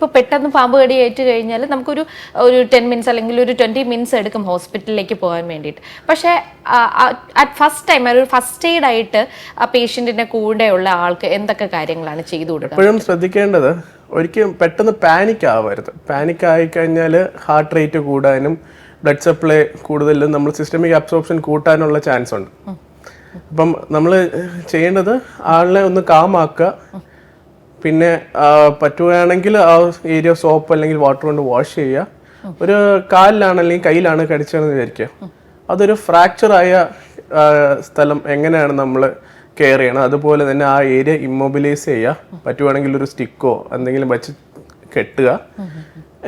ഇപ്പോൾ പെട്ടെന്ന് പാമ്പ് കടി ഏറ്റു കഴിഞ്ഞാൽ നമുക്കൊരു 10 മിനിറ്റ്സ് അല്ലെങ്കിൽ ഒരു 20 മിനിറ്റ്സ് എടുക്കും ഹോസ്പിറ്റലിലേക്ക് പോകാൻ വേണ്ടിയിട്ട്. പക്ഷേ അറ്റ് ഫസ്റ്റ് ടൈം ഒരു ഫസ്റ്റ് എയ്ഡ് ആയിട്ട് ആ പേഷ്യൻറ്റിൻ്റെ കൂടെയുള്ള ആൾക്ക് എന്തൊക്കെ കാര്യങ്ങളാണ് ചെയ്തു കൊടുക്കുക? എപ്പോഴും ശ്രദ്ധിക്കേണ്ടത് ഒരിക്കലും പെട്ടെന്ന് പാനിക് ആവരുത്. പാനിക് ആയിക്കഴിഞ്ഞാൽ ഹാർട്ട് റേറ്റ് കൂടാനും ബ്ലഡ് സപ്ലൈ കൂടുതലും നമ്മൾ സിസ്റ്റമിക് അബ്സോർപ്ഷൻ കൂട്ടാനുള്ള ചാൻസ് ഉണ്ട്. അപ്പം നമ്മൾ ചെയ്യേണ്ടത് ആളിനെ ഒന്ന് കാമാക്കുക. പിന്നെ പറ്റുകയാണെങ്കിൽ ആ ഏരിയ സോപ്പ് അല്ലെങ്കിൽ വാട്ടർ കൊണ്ട് വാഷ് ചെയ്യുക. ഒരു കാലിലാണ് അല്ലെങ്കിൽ കയ്യിലാണ് കടിച്ചതെന്ന് വിചാരിക്കുക, അതൊരു ഫ്രാക്ചറായ സ്ഥലം എങ്ങനെയാണ് നമ്മൾ കെയർ ചെയ്യണം. അതുപോലെ തന്നെ ആ ഏരിയ ഇമ്മൊബിലൈസ് ചെയ്യുക. പറ്റുവാണെങ്കിൽ ഒരു സ്റ്റിക്കോ എന്തെങ്കിലും വെച്ച് കെട്ടുക.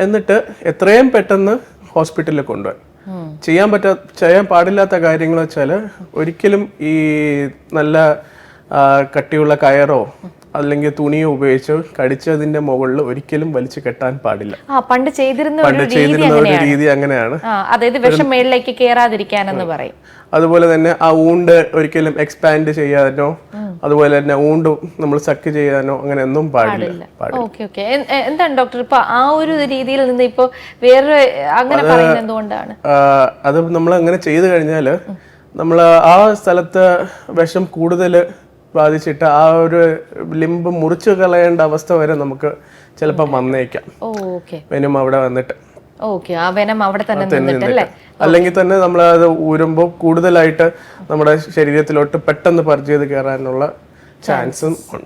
എന്നിട്ട് എത്രയും പെട്ടെന്ന് ഹോസ്പിറ്റലിൽ കൊണ്ടുപോയി. ചെയ്യാൻ പാടില്ലാത്ത കാര്യങ്ങൾ വെച്ചാൽ ഒരിക്കലും ഈ നല്ല കട്ടിയുള്ള കയറോ അല്ലെങ്കിൽ തുണിയോ ഉപയോഗിച്ച് കടിച്ചതിന്റെ മുകളിൽ ഒരിക്കലും വലിച്ചു കെട്ടാൻ പാടില്ല. പണ്ട് ചെയ്തിരുന്ന ഒരു രീതി അങ്ങനെയാണ്. അതായത് വിഷം മേളിലേക്ക് കേറാതിരിക്കാനെന്ന് പറയും. അതുപോലെ തന്നെ ആ ഊണ്ട് ഒരിക്കലും എക്സ്പാൻഡ് ചെയ്യാനോ അതുപോലെ തന്നെ ഊണ്ട് നമ്മൾ സക്ക് ചെയ്യാനോ അങ്ങനെ ഒന്നും പാടില്ല. എന്താണ് ഡോക്ടർ ഇപ്പൊ ആ ഒരു രീതിയിൽ നിന്ന് ഇപ്പൊ വേറെ അങ്ങനെ പറയുന്നത് എന്തുകൊണ്ടാണ്? അത് നമ്മൾ അങ്ങനെ ചെയ്തു കഴിഞ്ഞാല് നമ്മൾ ആ സ്ഥലത്ത് വിഷം കൂടുതൽ ബാധിച്ചിട്ട് ആ ഒരു ലിംബ് മുറിച്ചു കളയേണ്ട അവസ്ഥ വരെ നമുക്ക് ചിലപ്പോൾ വന്നേക്കാം. വെനം അവിടെ വന്നിട്ട് അല്ലെങ്കിൽ തന്നെ നമ്മൾ അത് ഊരുമ്പോൾ കൂടുതലായിട്ട് നമ്മുടെ ശരീരത്തിലോട്ട് പെട്ടെന്ന് പറിച്ച് ചെയ്ത് കയറാനുള്ള ചാൻസും ഉണ്ട്.